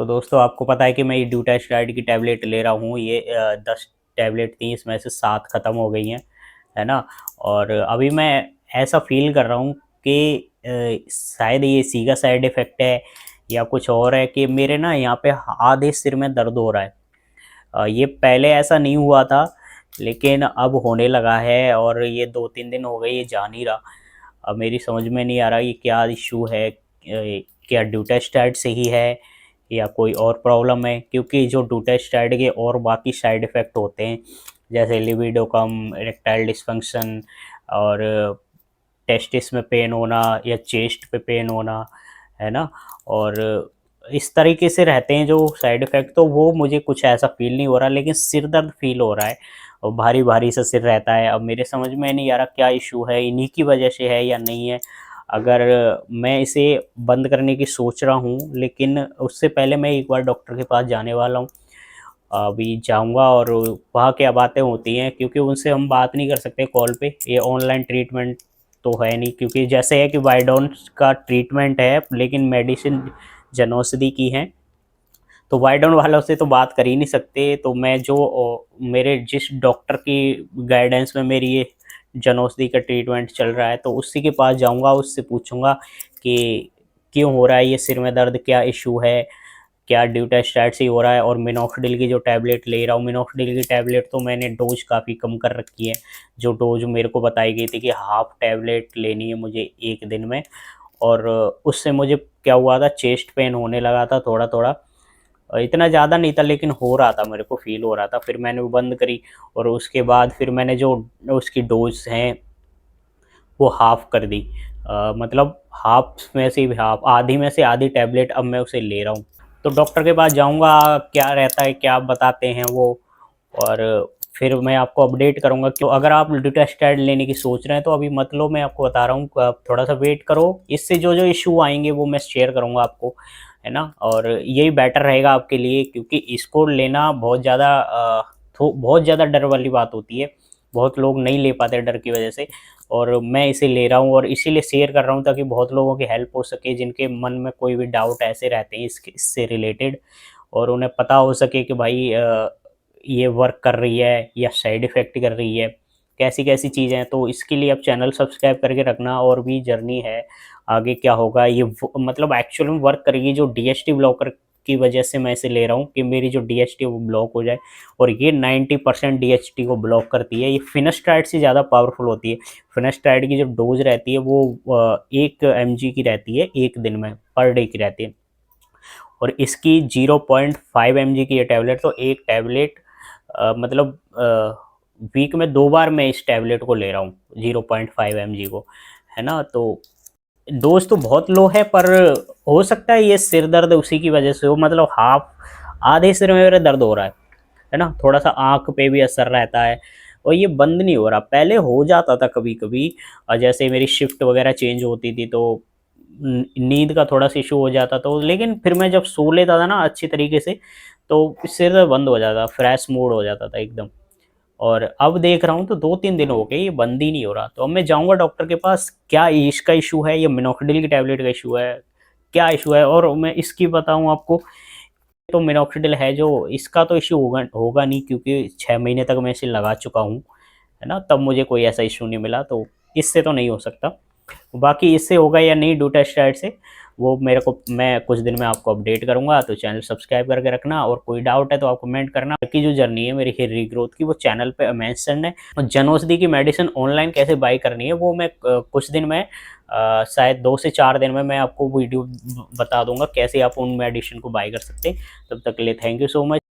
तो दोस्तों आपको पता है कि मैं ये ड्यूटास्टाइड की टैबलेट ले रहा हूँ। ये 10 टैबलेट थी, इसमें से 7 ख़त्म हो गई हैं, है ना। और अभी मैं ऐसा फ़ील कर रहा हूँ कि शायद ये इसी का साइड इफ़ेक्ट है या कुछ और है कि मेरे ना यहाँ पे आधे सिर में दर्द हो रहा है। ये पहले ऐसा नहीं हुआ था, लेकिन अब होने लगा है और ये 2-3 दिन हो गए, ये जा नहीं रहा। अब मेरी समझ में नहीं आ रहा ये क्या इशू है, क्या ड्यूटास्टाइड से ही है या कोई और प्रॉब्लम है, क्योंकि जो ड्यूटास्टाइड के और बाकी साइड इफ़ेक्ट होते हैं जैसे लिबिडो कम, इरेक्टाइल डिसफंक्शन और टेस्टिस में पेन होना या चेस्ट पे पेन होना, है ना। और इस तरीके से रहते हैं जो साइड इफ़ेक्ट, तो वो मुझे कुछ ऐसा फ़ील नहीं हो रहा, लेकिन सिर दर्द फ़ील हो रहा है और भारी-भारी सा सिर रहता है। अब मेरे समझ में नहीं आ रहा क्या इश्यू है, इन्हीं की वजह से है या नहीं है। अगर मैं इसे बंद करने की सोच रहा हूँ, लेकिन उससे पहले मैं एक बार डॉक्टर के पास जाने वाला हूँ। अभी जाऊँगा और वहाँ क्या बातें होती हैं, क्योंकि उनसे हम बात नहीं कर सकते कॉल पे, ये ऑनलाइन ट्रीटमेंट तो है नहीं, क्योंकि जैसे है कि वाइडॉन्स का ट्रीटमेंट है लेकिन मेडिसिन जनौषधि की है, तो वाइडॉन वालों से तो बात कर ही नहीं सकते। तो मैं जो मेरे जिस डॉक्टर की गाइडेंस में मेरी ये जनौषधि का ट्रीटमेंट चल रहा है, तो उसी के पास जाऊँगा, उससे पूछूँगा कि क्यों हो रहा है ये सिर में दर्द, क्या इश्यू है, क्या ड्यूटास्टाइड से ही हो रहा है। और मिनोक्सिडिल की जो टैबलेट ले रहा हूँ, मिनोक्सिडिल की टैबलेट तो मैंने डोज काफ़ी कम कर रखी है। जो डोज मेरे को बताई गई थी कि हाफ टैबलेट लेनी है मुझे एक दिन में, और उससे मुझे क्या हुआ था, चेस्ट पेन होने लगा था थोड़ा थोड़ा। इतना ज़्यादा नहीं था, लेकिन हो रहा था, मेरे को फील हो रहा था। फिर मैंने वो बंद करी और उसके बाद फिर मैंने जो उसकी डोज हैं वो हाफ़ कर दी। मतलब हाफ़ में से हाफ़, आधी में से आधी टैबलेट अब मैं उसे ले रहा हूँ। तो डॉक्टर के पास जाऊँगा, क्या रहता है, क्या बताते हैं वो, और फिर मैं आपको अपडेट करूँगा। कि अगर आप डुटास्टाइड लेने की सोच रहे हैं तो अभी मत लो, मैं आपको बता रहा हूँ, आप थोड़ा-सा वेट करो। इससे जो-जो इश्यू आएँगे वो मैं शेयर करूँगा आपको, है ना। और यही बेटर रहेगा आपके लिए, क्योंकि इसको लेना बहुत ज़्यादा बहुत ज़्यादा डर वाली बात होती है। बहुत लोग नहीं ले पाते डर की वजह से, और मैं इसे ले रहा हूँ और इसीलिए शेयर कर रहा हूँ ताकि बहुत लोगों की हेल्प हो सके, जिनके मन में कोई भी डाउट ऐसे रहते हैं इससे रिलेटेड, और उन्हें पता हो सके कि भाई ये वर्क कर रही है या साइड इफ़ेक्ट कर रही है, कैसी-कैसी चीज़ें हैं। तो इसके लिए आप चैनल सब्सक्राइब करके रखना, और भी जर्नी है, आगे क्या होगा ये मतलब एक्चुअल में वर्क करेगी। जो डीएचटी ब्लॉकर की वजह से मैं इसे ले रहा हूँ कि मेरी जो डीएचटी है वो ब्लॉक हो जाए, और ये 90% डीएचटी को ब्लॉक करती है। ये फिनास्ट्राइड से ज़्यादा पावरफुल होती है। फिनास्ट्राइड की जो डोज़ रहती है वो 1 एमजी की रहती है, 1 दिन में, पर डे की रहती है। और इसकी 0.5 एमजी की ये टैबलेट, तो एक टैबलेट मतलब वीक में 2 बार मैं इस टैबलेट को ले रहा हूँ, 0.5 एमजी को, है ना। तो डोज़ तो बहुत लो है, पर हो सकता है ये सिर दर्द उसी की वजह से हो, मतलब आधे सिर में मेरे दर्द हो रहा है ना। थोड़ा-सा आँख पे भी असर रहता है और ये बंद नहीं हो रहा। पहले हो जाता था कभी-कभी, जैसे मेरी शिफ्ट वगैरह चेंज होती थी तो नींद का थोड़ा-सा इश्यू हो जाता था, लेकिन फिर मैं जब सो लेता था ना अच्छी तरीके से, तो सिर दर्द बंद हो जाता, फ्रेश मूड हो जाता था एकदम। और अब देख रहा हूँ तो 2-3 दिन हो गए ये बंद ही नहीं हो रहा। तो अब मैं जाऊँगा डॉक्टर के पास, क्या इसका इश्यू है या मिनोक्सिडिल की टैबलेट का इश्यू है, क्या इश्यू है। और मैं इसकी बताऊँ आपको, तो मिनोक्सिडिल है जो, इसका तो इश्यू होगा होगा नहीं, क्योंकि 6 महीने तक मैं इसे लगा चुका हूँ, है ना। तब मुझे कोई ऐसा इश्यू नहीं मिला, तो इससे तो नहीं हो सकता। बाकी इससे होगा या नहीं डूटास्टाइड से, वो मेरे को, मैं कुछ दिन में आपको अपडेट करूँगा। तो चैनल सब्सक्राइब करके रखना, और कोई डाउट है तो आप कमेंट करना। बाकी जो जर्नी है मेरी हेयर रीग्रोथ की, वो चैनल पे मेंशन है। और जनौषधि की मेडिसिन ऑनलाइन कैसे बाय करनी है वो मैं कुछ दिन में, शायद 2 से 4 दिन में मैं आपको वीडियो बता दूंगा कैसे आप उन मेडिसिन को बाय कर सकते हैं। तब तक के लिए थैंक यू सो मच।